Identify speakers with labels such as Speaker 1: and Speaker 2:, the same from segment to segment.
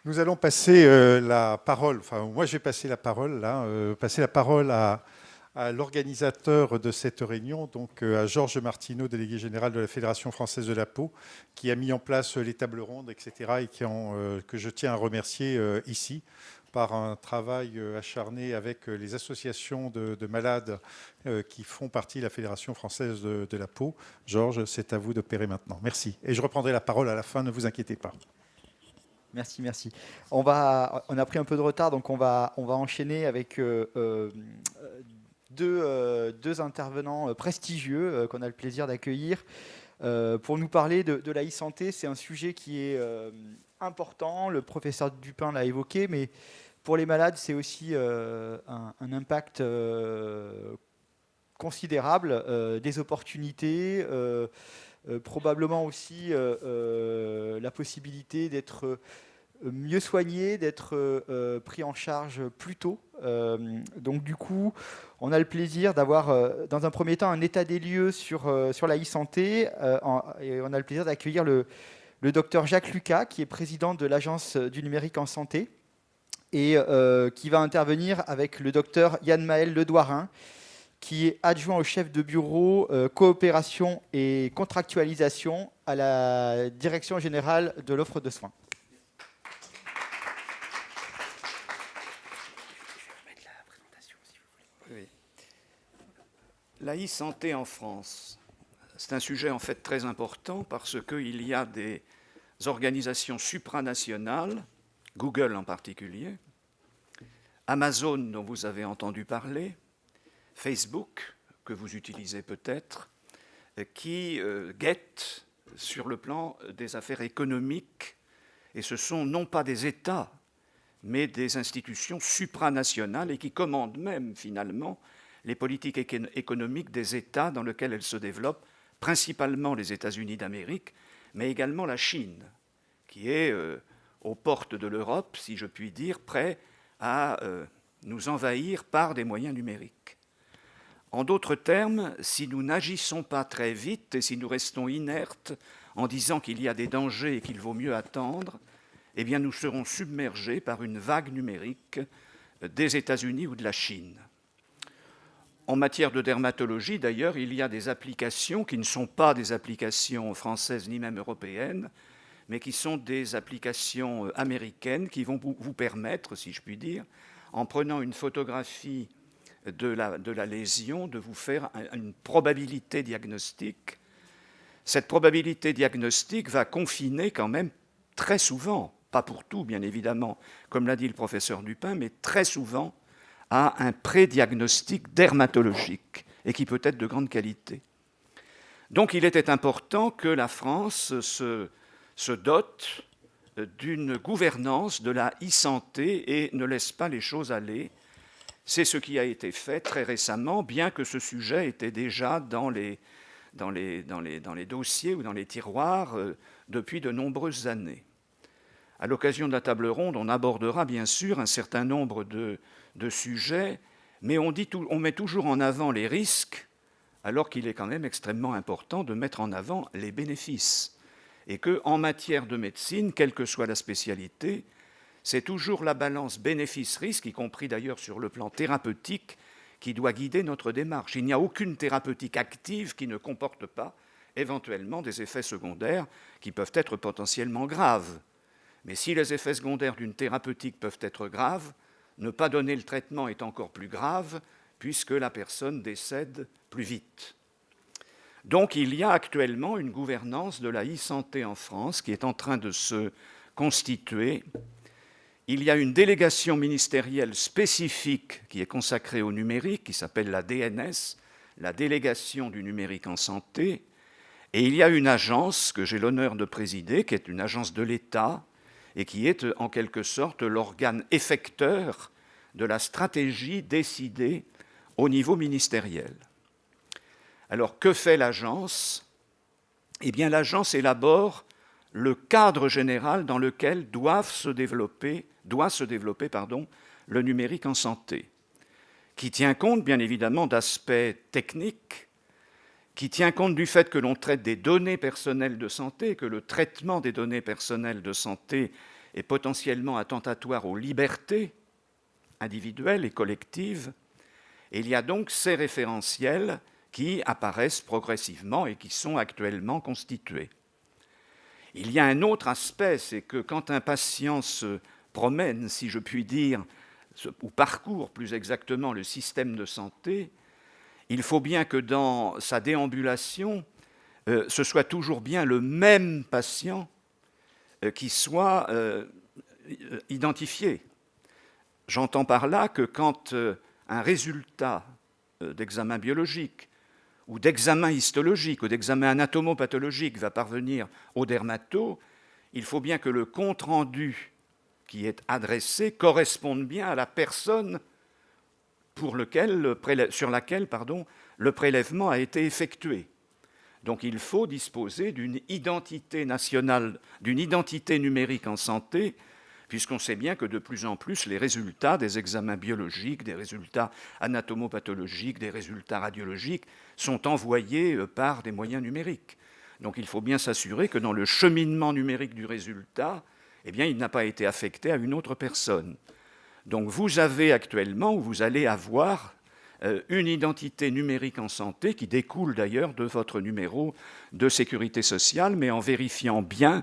Speaker 1: Nous allons passer la parole, enfin moi je vais passer la parole là, passer la parole à l'organisateur de cette réunion, donc à Georges Martineau, délégué général de la Fédération française de la peau, qui a mis en place les tables rondes, etc., et que je tiens à remercier ici par un travail acharné avec les associations de malades qui font partie de la Fédération française de la peau. Georges, c'est à vous d'opérer maintenant. Merci. Et je reprendrai la parole à la fin, ne vous inquiétez pas.
Speaker 2: Merci, merci. On a pris un peu de retard, donc on va enchaîner avec deux intervenants prestigieux qu'on a le plaisir d'accueillir pour nous parler de la e-santé. C'est un sujet qui est important. Le professeur Dupin l'a évoqué, mais pour les malades, c'est aussi un impact considérable, des opportunités. Probablement aussi la possibilité d'être mieux soigné, d'être pris en charge plus tôt. Donc du coup, on a le plaisir d'avoir, dans un premier temps, un état des lieux sur la e-santé. Et on a le plaisir d'accueillir le docteur Jacques Lucas, qui est président de l'Agence du numérique en santé, et qui va intervenir avec le docteur Yann-Maël Ledouarin, qui est adjoint au chef de bureau coopération et contractualisation à la Direction générale de l'offre de soins.
Speaker 3: La e-santé en France, c'est un sujet en fait très important parce qu'il y a des organisations supranationales, Google en particulier, Amazon dont vous avez entendu parler, Facebook, que vous utilisez peut-être, qui guettent sur le plan des affaires économiques, et ce sont non pas des États, mais des institutions supranationales et qui commandent même finalement les politiques économiques des États dans lesquels elles se développent, principalement les États-Unis d'Amérique, mais également la Chine, qui est aux portes de l'Europe, si je puis dire, prêt à nous envahir par des moyens numériques. En d'autres termes, si nous n'agissons pas très vite et si nous restons inertes en disant qu'il y a des dangers et qu'il vaut mieux attendre, eh bien nous serons submergés par une vague numérique des États-Unis ou de la Chine. En matière de dermatologie, d'ailleurs, il y a des applications qui ne sont pas des applications françaises ni même européennes, mais qui sont des applications américaines qui vont vous permettre, si je puis dire, en prenant une photographie de la lésion, de vous faire une probabilité diagnostique. Cette probabilité diagnostique va confiner quand même très souvent, pas pour tout bien évidemment, comme l'a dit le professeur Dupin, mais très souvent à un pré-diagnostic dermatologique et qui peut être de grande qualité. Donc il était important que la France se dote d'une gouvernance de la e-santé et ne laisse pas les choses aller. C'est ce qui a été fait très récemment, bien que ce sujet était déjà dans les dossiers ou dans les tiroirs depuis de nombreuses années. À l'occasion de la table ronde, on abordera bien sûr un certain nombre de sujets, mais on met toujours en avant les risques, alors qu'il est quand même extrêmement important de mettre en avant les bénéfices. Et qu'en matière de médecine, quelle que soit la spécialité, c'est toujours la balance bénéfice-risque, y compris d'ailleurs sur le plan thérapeutique, qui doit guider notre démarche. Il n'y a aucune thérapeutique active qui ne comporte pas éventuellement des effets secondaires qui peuvent être potentiellement graves. Mais si les effets secondaires d'une thérapeutique peuvent être graves, ne pas donner le traitement est encore plus grave, puisque la personne décède plus vite. Donc il y a actuellement une gouvernance de la e-santé en France qui est en train de se constituer. Il y a une délégation ministérielle spécifique qui est consacrée au numérique, qui s'appelle la DNS, la délégation du numérique en santé, et il y a une agence que j'ai l'honneur de présider, qui est une agence de l'État, et qui est en quelque sorte l'organe effecteur de la stratégie décidée au niveau ministériel. Alors, que fait l'agence ? Eh bien, l'agence élabore le cadre général dans lequel doit se développer le numérique en santé, qui tient compte, bien évidemment, d'aspects techniques, qui tient compte du fait que l'on traite des données personnelles de santé, que le traitement des données personnelles de santé et potentiellement attentatoire aux libertés individuelles et collectives. Et il y a donc ces référentiels qui apparaissent progressivement et qui sont actuellement constitués. Il y a un autre aspect, c'est que quand un patient se promène, si je puis dire, ou parcourt plus exactement le système de santé, il faut bien que dans sa déambulation, ce soit toujours bien le même patient qui soit identifié. J'entends par là que quand un résultat d'examen biologique ou d'examen histologique ou d'examen anatomopathologique va parvenir au dermato, il faut bien que le compte-rendu qui est adressé corresponde bien à la personne sur laquelle le prélèvement a été effectué. Donc il faut disposer d'une identité nationale, d'une identité numérique en santé, puisqu'on sait bien que de plus en plus les résultats des examens biologiques, des résultats anatomopathologiques, des résultats radiologiques sont envoyés par des moyens numériques. Donc il faut bien s'assurer que dans le cheminement numérique du résultat, eh bien, il n'a pas été affecté à une autre personne. Donc vous avez actuellement, ou vous allez avoir, une identité numérique en santé qui découle d'ailleurs de votre numéro de sécurité sociale, mais en vérifiant bien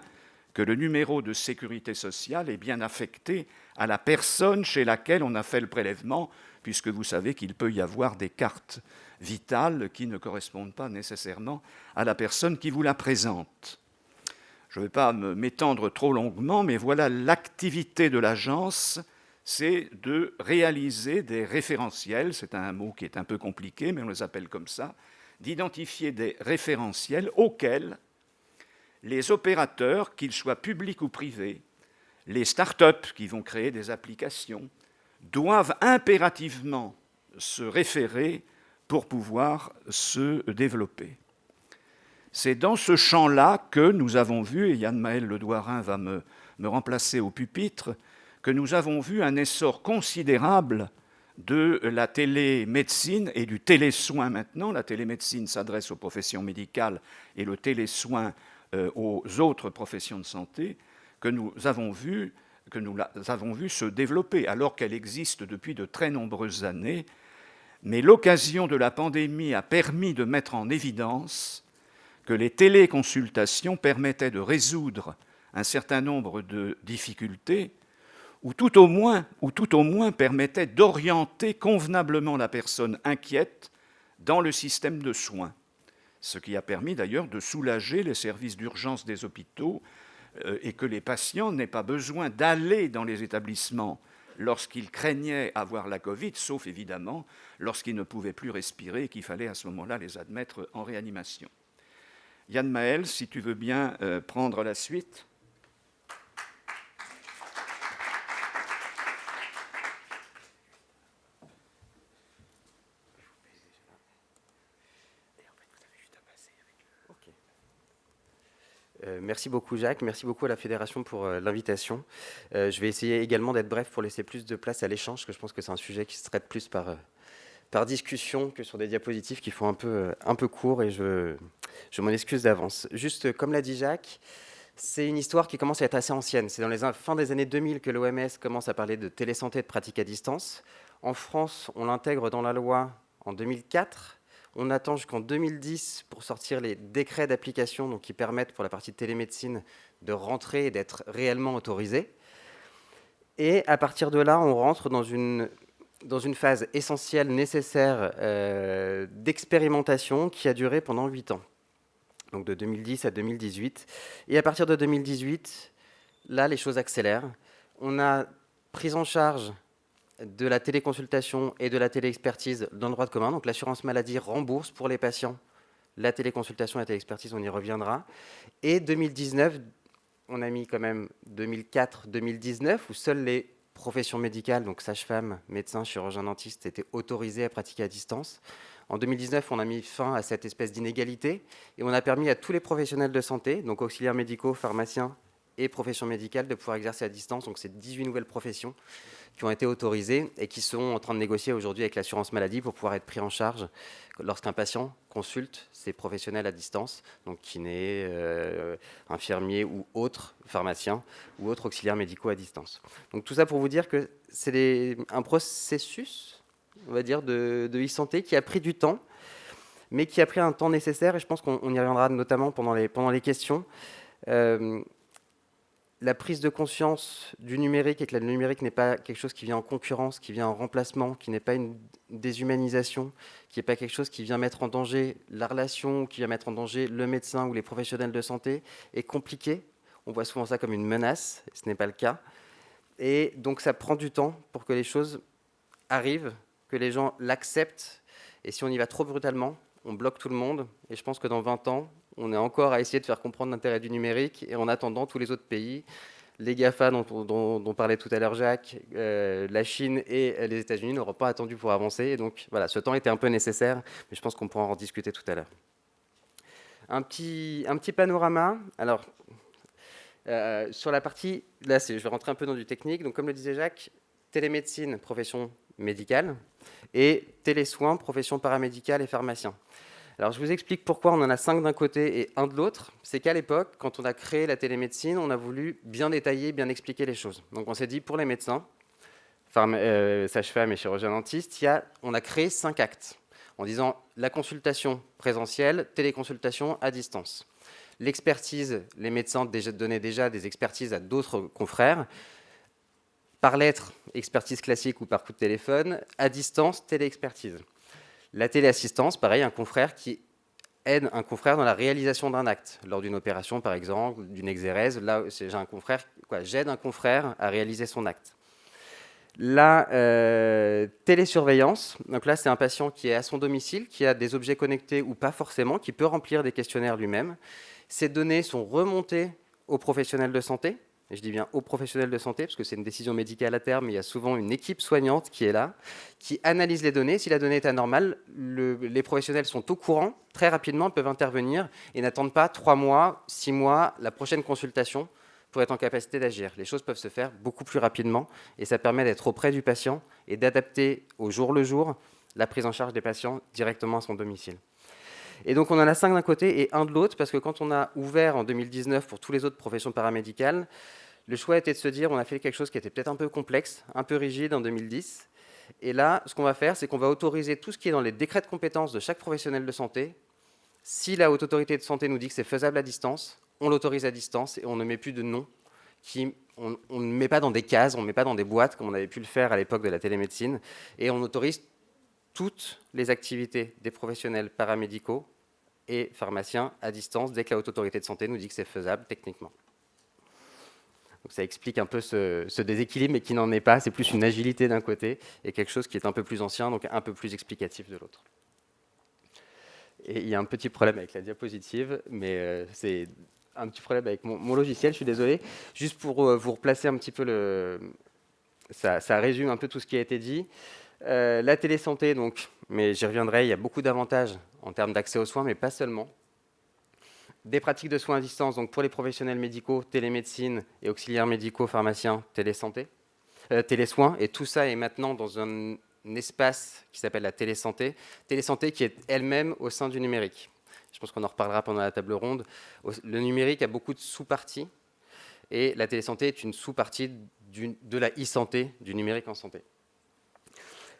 Speaker 3: que le numéro de sécurité sociale est bien affecté à la personne chez laquelle on a fait le prélèvement, puisque vous savez qu'il peut y avoir des cartes vitales qui ne correspondent pas nécessairement à la personne qui vous la présente. Je ne vais pas m'étendre trop longuement, mais voilà l'activité de l'agence, c'est de réaliser des référentiels, c'est un mot qui est un peu compliqué, mais on les appelle comme ça, d'identifier des référentiels auxquels les opérateurs, qu'ils soient publics ou privés, les start-up qui vont créer des applications, doivent impérativement se référer pour pouvoir se développer. C'est dans ce champ-là que nous avons vu, et Yann-Maël Ledouarin va me remplacer au pupitre, que nous avons vu un essor considérable de la télémédecine et du télésoin maintenant. La télémédecine s'adresse aux professions médicales et le télésoin aux autres professions de santé, que nous avons vu se développer, alors qu'elle existe depuis de très nombreuses années. Mais l'occasion de la pandémie a permis de mettre en évidence que les téléconsultations permettaient de résoudre un certain nombre de difficultés, ou tout au moins permettaient d'orienter convenablement la personne inquiète dans le système de soins, ce qui a permis d'ailleurs de soulager les services d'urgence des hôpitaux et que les patients n'aient pas besoin d'aller dans les établissements lorsqu'ils craignaient avoir la Covid, sauf évidemment lorsqu'ils ne pouvaient plus respirer et qu'il fallait à ce moment-là les admettre en réanimation. Yann-Maël, si tu veux bien prendre la suite.
Speaker 4: Merci beaucoup Jacques, merci beaucoup à la Fédération pour l'invitation. Je vais essayer également d'être bref pour laisser plus de place à l'échange, parce que je pense que c'est un sujet qui se traite plus par discussion que sur des diapositives qui font un peu court, et je m'en excuse d'avance. Juste comme l'a dit Jacques, c'est une histoire qui commence à être assez ancienne. C'est dans les fins des années 2000 que l'OMS commence à parler de télésanté et de pratique à distance. En France, on l'intègre dans la loi en 2004. On attend jusqu'en 2010 pour sortir les décrets d'application, donc qui permettent pour la partie de télémédecine de rentrer et d'être réellement autorisé. Et à partir de là, on rentre dans une phase essentielle, nécessaire d'expérimentation qui a duré pendant 8 ans, donc de 2010 à 2018. Et à partir de 2018, là, les choses accélèrent. On a prise en charge de la téléconsultation et de la téléexpertise dans le droit commun. Donc l'assurance maladie rembourse pour les patients la téléconsultation et la téléexpertise, on y reviendra. Et 2019, on a mis quand même 2004-2019, où seules les professions médicales, donc sages-femmes, médecins, chirurgiens dentistes, étaient autorisés à pratiquer à distance. En 2019, on a mis fin à cette espèce d'inégalité et on a permis à tous les professionnels de santé, donc auxiliaires médicaux, pharmaciens et professions médicales de pouvoir exercer à distance. Donc, c'est 18 nouvelles professions qui ont été autorisées et qui sont en train de négocier aujourd'hui avec l'assurance maladie pour pouvoir être pris en charge lorsqu'un patient consulte ces professionnels à distance, donc kiné, infirmier ou autres pharmaciens ou autres auxiliaires médicaux à distance. Donc tout ça pour vous dire que c'est un processus, on va dire, de e-santé qui a pris du temps, mais qui a pris un temps nécessaire, et je pense qu'on y reviendra notamment pendant les questions. La prise de conscience du numérique et que le numérique n'est pas quelque chose qui vient en concurrence, qui vient en remplacement, qui n'est pas une déshumanisation, qui n'est pas quelque chose qui vient mettre en danger la relation, qui vient mettre en danger le médecin ou les professionnels de santé, est compliquée. On voit souvent ça comme une menace, et ce n'est pas le cas. Et donc ça prend du temps pour que les choses arrivent, que les gens l'acceptent. Et si on y va trop brutalement, on bloque tout le monde. Et je pense que dans 20 ans, on est encore à essayer de faire comprendre l'intérêt du numérique. Et en attendant, tous les autres pays, les GAFA dont parlait tout à l'heure Jacques, la Chine et les États-Unis n'auront pas attendu pour avancer. Et donc voilà, ce temps était un peu nécessaire, mais je pense qu'on pourra en discuter tout à l'heure. Un petit panorama. Alors, sur la partie, là je vais rentrer un peu dans du technique. Donc comme le disait Jacques, télémédecine, profession médicale, et télésoins, profession paramédicale et pharmacien. Alors, je vous explique pourquoi on en a 5 d'un côté et 1 de l'autre. C'est qu'à l'époque, quand on a créé la télémédecine, on a voulu bien détailler, bien expliquer les choses. Donc, on s'est dit, pour les médecins, sages-femmes et chirurgiens-dentistes, on a créé 5 actes, en disant la consultation présentielle, téléconsultation à distance. L'expertise, les médecins donnaient déjà des expertises à d'autres confrères. Par lettre, expertise classique ou par coup de téléphone. À distance, téléexpertise. La téléassistance, pareil, un confrère qui aide un confrère dans la réalisation d'un acte. Lors d'une opération, par exemple, d'une exérèse, là, j'aide un confrère à réaliser son acte. La télésurveillance, donc là, c'est un patient qui est à son domicile, qui a des objets connectés ou pas forcément, qui peut remplir des questionnaires lui-même. Ces données sont remontées aux professionnels de santé. Et je dis bien aux professionnels de santé, parce que c'est une décision médicale à terme, mais il y a souvent une équipe soignante qui est là, qui analyse les données. Si la donnée est anormale, les professionnels sont au courant, très rapidement, peuvent intervenir et n'attendent pas 3 mois, 6 mois, la prochaine consultation pour être en capacité d'agir. Les choses peuvent se faire beaucoup plus rapidement et ça permet d'être auprès du patient et d'adapter au jour le jour la prise en charge des patients directement à son domicile. Et donc on en a 5 d'un côté et 1 de l'autre, parce que quand on a ouvert en 2019 pour toutes les autres professions paramédicales, le choix était de se dire on a fait quelque chose qui était peut-être un peu complexe, un peu rigide en 2010. Et là, ce qu'on va faire, c'est qu'on va autoriser tout ce qui est dans les décrets de compétences de chaque professionnel de santé. Si la Haute Autorité de Santé nous dit que c'est faisable à distance, on l'autorise à distance et on ne met plus de nom. On ne met pas dans des cases, on ne met pas dans des boîtes comme on avait pu le faire à l'époque de la télémédecine. Et on autorise toutes les activités des professionnels paramédicaux et pharmaciens à distance dès que la Haute Autorité de Santé nous dit que c'est faisable techniquement. Donc ça explique un peu ce déséquilibre, mais qui n'en est pas. C'est plus une agilité d'un côté et quelque chose qui est un peu plus ancien, donc un peu plus explicatif de l'autre. Et il y a un petit problème avec la diapositive, mais c'est un petit problème avec mon logiciel, je suis désolé. Juste pour vous replacer un petit peu ça résume un peu tout ce qui a été dit. La télésanté, donc, mais j'y reviendrai, il y a beaucoup d'avantages en termes d'accès aux soins, mais pas seulement. Des pratiques de soins à distance, donc pour les professionnels médicaux, télémédecine et auxiliaires médicaux, pharmaciens, télésanté, télésoins, et tout ça est maintenant dans un espace qui s'appelle la télésanté qui est elle-même au sein du numérique. Je pense qu'on en reparlera pendant la table ronde. Le numérique a beaucoup de sous-parties, et la télésanté est une sous-partie de la e-santé, du numérique en santé.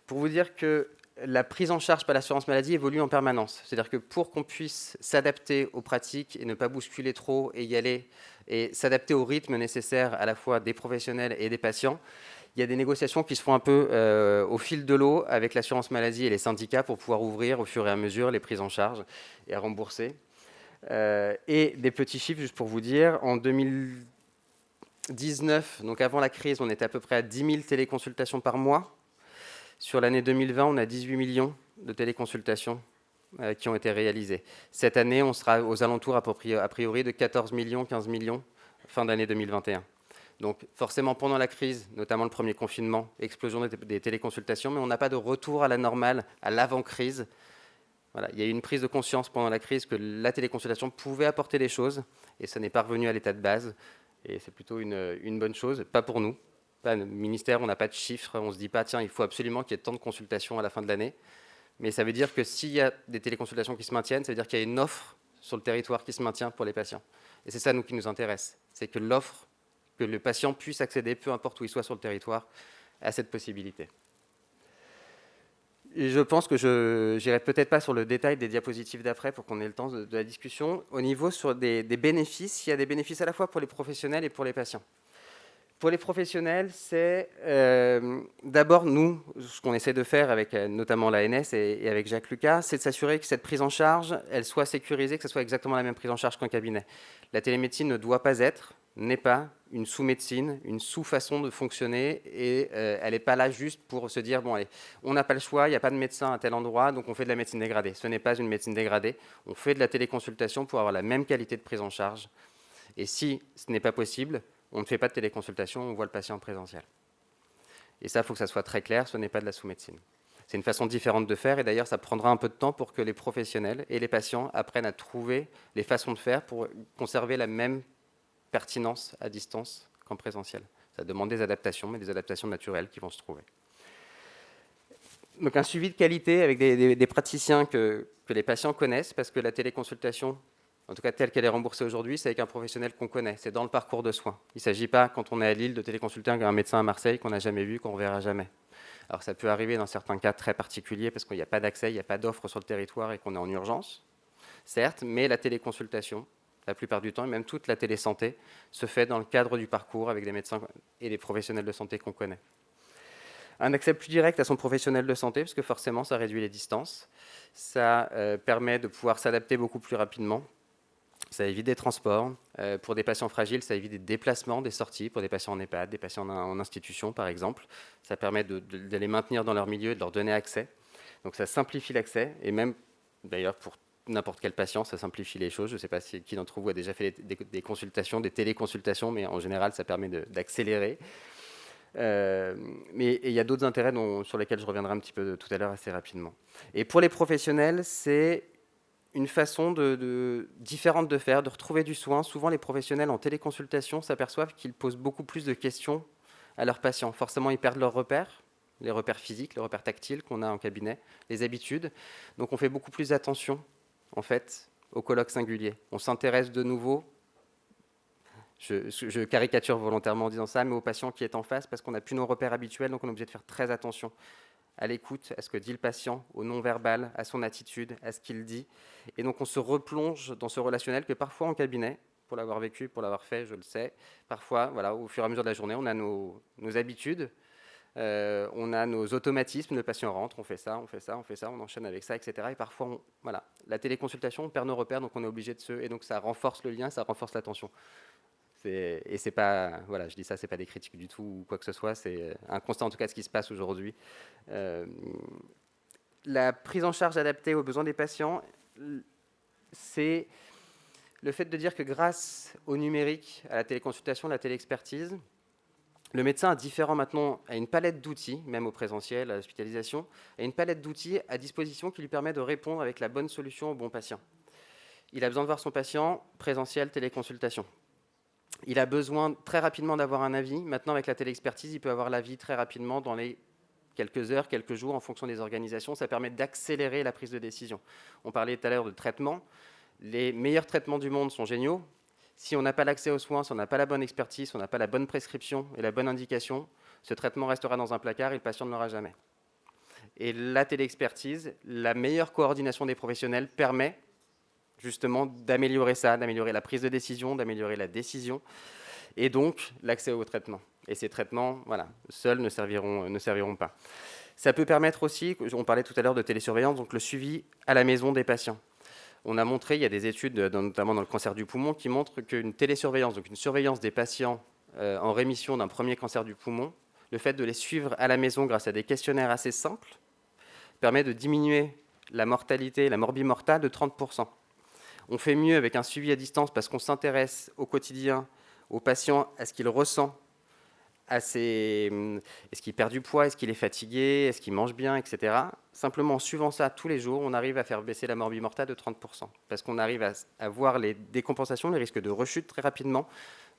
Speaker 4: Pour vous dire que la prise en charge par l'assurance maladie évolue en permanence. C'est-à-dire que pour qu'on puisse s'adapter aux pratiques et ne pas bousculer trop et y aller, et s'adapter au rythme nécessaire à la fois des professionnels et des patients, il y a des négociations qui se font un peu au fil de l'eau avec l'assurance maladie et les syndicats pour pouvoir ouvrir au fur et à mesure les prises en charge et à rembourser. Et des petits chiffres, juste pour vous dire, en 2019, donc avant la crise, on était à peu près à 10 000 téléconsultations par mois. Sur l'année 2020, on a 18 millions de téléconsultations qui ont été réalisées. Cette année, on sera aux alentours a priori de 14 millions, 15 millions, fin d'année 2021. Donc forcément, pendant la crise, notamment le premier confinement, explosion des téléconsultations, mais on n'a pas de retour à la normale, à l'avant-crise. Voilà, il y a eu une prise de conscience pendant la crise que la téléconsultation pouvait apporter des choses, et ça n'est pas revenu à l'état de base. Et c'est plutôt une bonne chose, pas pour nous. Pas, le ministère, on n'a pas de chiffres, on ne se dit pas, tiens, il faut absolument qu'il y ait tant de consultations à la fin de l'année. Mais ça veut dire que s'il y a des téléconsultations qui se maintiennent, ça veut dire qu'il y a une offre sur le territoire qui se maintient pour les patients. Et c'est ça, nous, qui nous intéresse. C'est que l'offre, que le patient puisse accéder, peu importe où il soit sur le territoire, à cette possibilité. Et je pense que je n'irai peut-être pas sur le détail des diapositives d'après pour qu'on ait le temps de la discussion. Au niveau sur des bénéfices, il y a des bénéfices à la fois pour les professionnels et pour les patients. Pour les professionnels, c'est d'abord, nous, ce qu'on essaie de faire avec notamment l'ANS et avec Jacques Lucas, c'est de s'assurer que cette prise en charge, elle soit sécurisée, que ce soit exactement la même prise en charge qu'un cabinet. La télémédecine ne doit pas être, n'est pas une sous-médecine, une sous-façon de fonctionner, et elle n'est pas là juste pour se dire, bon allez, on n'a pas le choix, il n'y a pas de médecin à tel endroit, donc on fait de la médecine dégradée. Ce n'est pas une médecine dégradée, on fait de la téléconsultation pour avoir la même qualité de prise en charge. Et si ce n'est pas possible, on ne fait pas de téléconsultation, on voit le patient en présentiel. Et ça, il faut que ça soit très clair, ce n'est pas de la sous-médecine. C'est une façon différente de faire, et d'ailleurs, ça prendra un peu de temps pour que les professionnels et les patients apprennent à trouver les façons de faire pour conserver la même pertinence à distance qu'en présentiel. Ça demande des adaptations, mais des adaptations naturelles qui vont se trouver. Donc un suivi de qualité avec des praticiens que les patients connaissent, parce que la téléconsultation, en tout cas telle qu'elle est remboursée aujourd'hui, c'est avec un professionnel qu'on connaît, c'est dans le parcours de soins. Il ne s'agit pas, quand on est à Lille, de téléconsulter un médecin à Marseille qu'on n'a jamais vu, qu'on ne verra jamais. Alors ça peut arriver dans certains cas très particuliers, parce qu'il n'y a pas d'accès, il n'y a pas d'offre sur le territoire et qu'on est en urgence, certes, mais la téléconsultation, la plupart du temps, et même toute la télésanté, se fait dans le cadre du parcours avec des médecins et des professionnels de santé qu'on connaît. Un accès plus direct à son professionnel de santé, parce que forcément, ça réduit les distances. Ça permet de pouvoir s'adapter beaucoup plus rapidement. Ça évite des transports. Pour des patients fragiles, ça évite des déplacements, des sorties. Pour des patients en EHPAD, des patients en institution, par exemple. Ça permet de les maintenir dans leur milieu et de leur donner accès. Donc ça simplifie l'accès. Et même, d'ailleurs, pour n'importe quel patient, ça simplifie les choses. Je ne sais pas qui d'entre vous a déjà fait des consultations, des téléconsultations, mais en général, ça permet d'accélérer. Mais il y a d'autres intérêts sur lesquels je reviendrai un petit peu tout à l'heure assez rapidement. Et pour les professionnels, c'est une façon différente de faire, de retrouver du soin. Souvent, les professionnels en téléconsultation s'aperçoivent qu'ils posent beaucoup plus de questions à leurs patients. Forcément, ils perdent leurs repères, les repères physiques, les repères tactiles qu'on a en cabinet, les habitudes. Donc, on fait beaucoup plus attention, en fait, au colloque singulier. On s'intéresse de nouveau. Je caricature volontairement en disant ça, mais au patient qui est en face, parce qu'on n'a plus nos repères habituels, donc on est obligé de faire très attention à l'écoute, à ce que dit le patient, au non-verbal, à son attitude, à ce qu'il dit. Et donc on se replonge dans ce relationnel que parfois en cabinet, pour l'avoir vécu, pour l'avoir fait, je le sais, parfois, voilà, au fur et à mesure de la journée, on a nos habitudes, on a nos automatismes, le patient rentre, on fait ça, on enchaîne avec ça, etc. Et parfois, voilà, la téléconsultation, on perd nos repères, donc on est obligé et donc ça renforce le lien, ça renforce l'attention. Et c'est pas, voilà, je dis ça, c'est pas des critiques du tout ou quoi que ce soit, c'est un constat en tout cas de ce qui se passe aujourd'hui. La prise en charge adaptée aux besoins des patients, c'est le fait de dire que grâce au numérique, à la téléconsultation, à la téléexpertise, le médecin a une palette d'outils, même au présentiel, à l'hospitalisation, a une palette d'outils à disposition qui lui permet de répondre avec la bonne solution au bon patient. Il a besoin de voir son patient, présentiel, téléconsultation. Il a besoin très rapidement d'avoir un avis. Maintenant, avec la téléexpertise, il peut avoir l'avis très rapidement dans les quelques heures, quelques jours, en fonction des organisations. Ça permet d'accélérer la prise de décision. On parlait tout à l'heure de traitement. Les meilleurs traitements du monde sont géniaux. Si on n'a pas l'accès aux soins, si on n'a pas la bonne expertise, si on n'a pas la bonne prescription et la bonne indication, ce traitement restera dans un placard et le patient ne l'aura jamais. Et la téléexpertise, la meilleure coordination des professionnels permet justement d'améliorer ça, d'améliorer la prise de décision, d'améliorer la décision, et donc l'accès au traitement. Et ces traitements, voilà, seuls ne serviront pas. Ça peut permettre aussi, on parlait tout à l'heure de télésurveillance, donc le suivi à la maison des patients. On a montré, il y a des études, notamment dans le cancer du poumon, qui montrent qu'une télésurveillance, donc une surveillance des patients en rémission d'un premier cancer du poumon, le fait de les suivre à la maison grâce à des questionnaires assez simples, permet de diminuer la mortalité, la morbimortale de 30%. On fait mieux avec un suivi à distance parce qu'on s'intéresse au quotidien, au patient, à ce qu'il ressent, est-ce qu'il perd du poids, est-ce qu'il est fatigué, est-ce qu'il mange bien, etc. Simplement en suivant ça tous les jours, on arrive à faire baisser la morbimortale de 30%. Parce qu'on arrive à voir les décompensations, les risques de rechute très rapidement,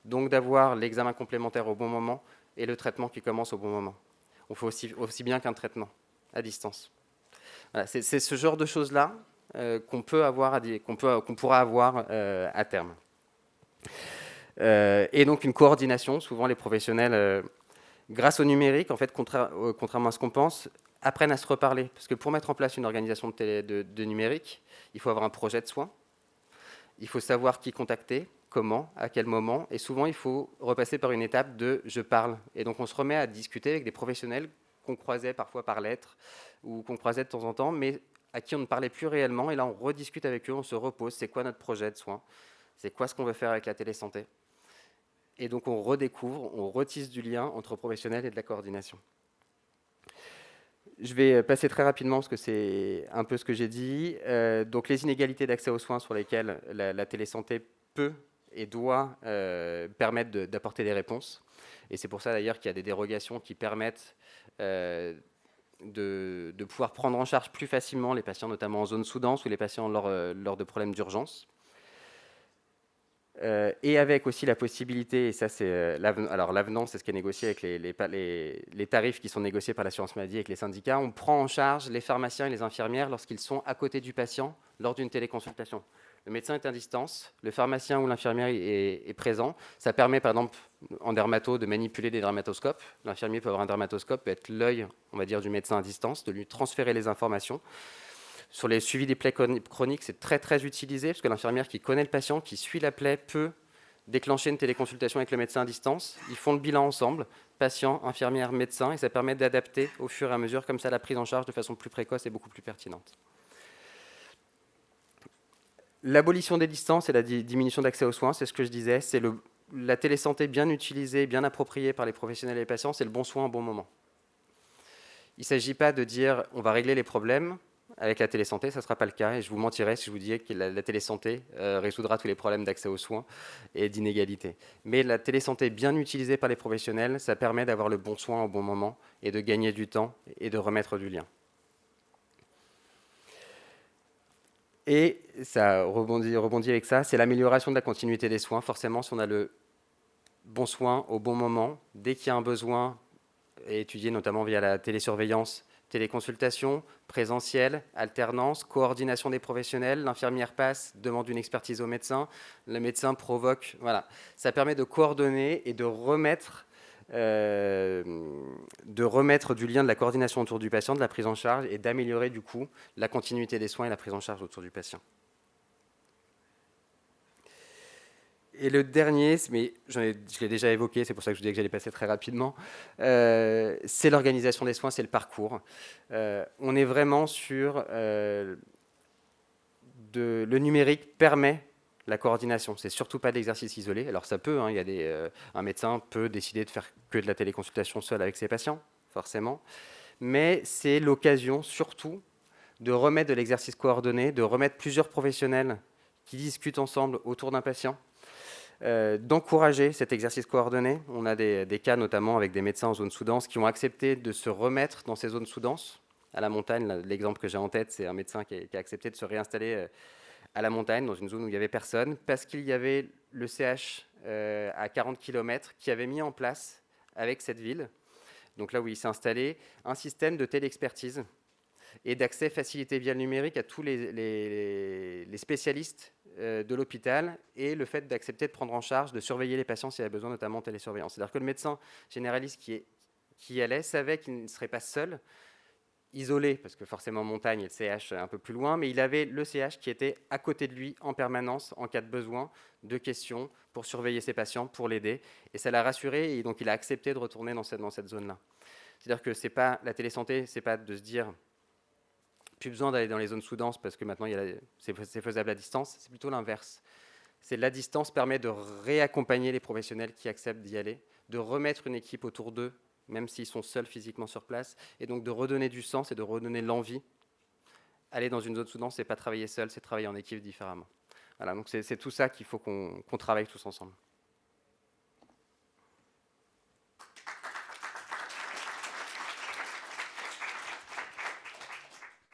Speaker 4: Donc d'avoir l'examen complémentaire au bon moment et le traitement qui commence au bon moment. On fait aussi bien qu'un traitement à distance. Voilà, c'est ce genre de choses-là qu'on pourra avoir à terme. Et donc une coordination, souvent les professionnels, grâce au numérique, en fait, contrairement à ce qu'on pense, apprennent à se reparler. Parce que pour mettre en place une organisation de numérique, il faut avoir un projet de soins, il faut savoir qui contacter, comment, à quel moment, et souvent il faut repasser par une étape de « je parle ». Et donc on se remet à discuter avec des professionnels qu'on croisait parfois par lettre, ou qu'on croisait de temps en temps, mais à qui on ne parlait plus réellement, et là on rediscute avec eux, on se repose, c'est quoi notre projet de soins, c'est quoi ce qu'on veut faire avec la télésanté. Et donc on redécouvre, on retisse du lien entre professionnels et de la coordination. Je vais passer très rapidement parce que c'est un peu ce que j'ai dit. Donc les inégalités d'accès aux soins sur lesquelles la télésanté peut et doit permettre d'apporter des réponses. Et c'est pour ça d'ailleurs qu'il y a des dérogations qui permettent de pouvoir prendre en charge plus facilement les patients, notamment en zone sous-dense ou les patients lors de problèmes d'urgence. Et avec aussi la possibilité, et ça c'est l'avenant, c'est ce qui est négocié avec les tarifs qui sont négociés par l'assurance maladie avec les syndicats, on prend en charge les pharmaciens et les infirmières lorsqu'ils sont à côté du patient lors d'une téléconsultation. Le médecin est à distance, le pharmacien ou l'infirmière est présent. Ça permet par exemple en dermato de manipuler des dermatoscopes. L'infirmier peut avoir un dermatoscope, peut être l'œil, on va dire, du médecin à distance, de lui transférer les informations. Sur les suivis des plaies chroniques, c'est très très utilisé parce que l'infirmière qui connaît le patient, qui suit la plaie, peut déclencher une téléconsultation avec le médecin à distance. Ils font le bilan ensemble, patient, infirmière, médecin, et ça permet d'adapter au fur et à mesure comme ça la prise en charge de façon plus précoce et beaucoup plus pertinente. L'abolition des distances et la diminution d'accès aux soins, c'est ce que je disais, c'est la télésanté bien utilisée, bien appropriée par les professionnels et les patients, c'est le bon soin au bon moment. Il ne s'agit pas de dire on va régler les problèmes. Avec la télésanté, ça ne sera pas le cas, et je vous mentirais si je vous disais que la télésanté résoudra tous les problèmes d'accès aux soins et d'inégalité. Mais la télésanté bien utilisée par les professionnels, ça permet d'avoir le bon soin au bon moment et de gagner du temps et de remettre du lien. Et ça rebondit avec ça, c'est l'amélioration de la continuité des soins. Forcément, si on a le bon soin au bon moment, dès qu'il y a un besoin, et étudié notamment via la télésurveillance, téléconsultation, présentiel, alternance, coordination des professionnels, l'infirmière passe, demande une expertise au médecin, le médecin provoque, voilà. Ça permet de coordonner et de remettre du lien de la coordination autour du patient, de la prise en charge, et d'améliorer du coup la continuité des soins et la prise en charge autour du patient. Et le dernier, mais je l'ai déjà évoqué, c'est pour ça que je disais que j'allais passer très rapidement, c'est l'organisation des soins, c'est le parcours. On est vraiment sur... le numérique permet la coordination, c'est surtout pas d'exercice isolé. Alors ça peut, hein, un médecin peut décider de faire que de la téléconsultation seul avec ses patients, forcément, mais c'est l'occasion surtout de remettre de l'exercice coordonné, de remettre plusieurs professionnels qui discutent ensemble autour d'un patient, d'encourager cet exercice coordonné. On a des cas notamment avec des médecins en zone sous-dense qui ont accepté de se remettre dans ces zones sous-denses. À la montagne, l'exemple que j'ai en tête, c'est un médecin qui a accepté de se réinstaller à la montagne, dans une zone où il n'y avait personne, parce qu'il y avait le CH à 40 km qui avait mis en place avec cette ville, donc là où il s'est installé, un système de téléexpertise et d'accès facilité via le numérique à tous les spécialistes de l'hôpital, et le fait d'accepter de prendre en charge, de surveiller les patients s'il y a besoin, notamment en télésurveillance. C'est-à-dire que le médecin généraliste qui y allait savait qu'il ne serait pas seul, isolé, parce que forcément montagne et le CH un peu plus loin, mais il avait le CH qui était à côté de lui en permanence en cas de besoin, de questions, pour surveiller ses patients, pour l'aider. Et ça l'a rassuré, et donc il a accepté de retourner dans cette zone-là. C'est-à-dire que c'est pas, la télésanté, c'est pas de se dire plus besoin d'aller dans les zones sous-denses parce que maintenant c'est faisable à distance, c'est plutôt l'inverse. C'est la distance permet de réaccompagner les professionnels qui acceptent d'y aller, de remettre une équipe autour d'eux, même s'ils sont seuls physiquement sur place, et donc de redonner du sens et de redonner l'envie. Aller dans une zone sous-dense, c'est pas travailler seul, c'est travailler en équipe différemment. Voilà, donc c'est tout ça qu'il faut qu'on travaille tous ensemble.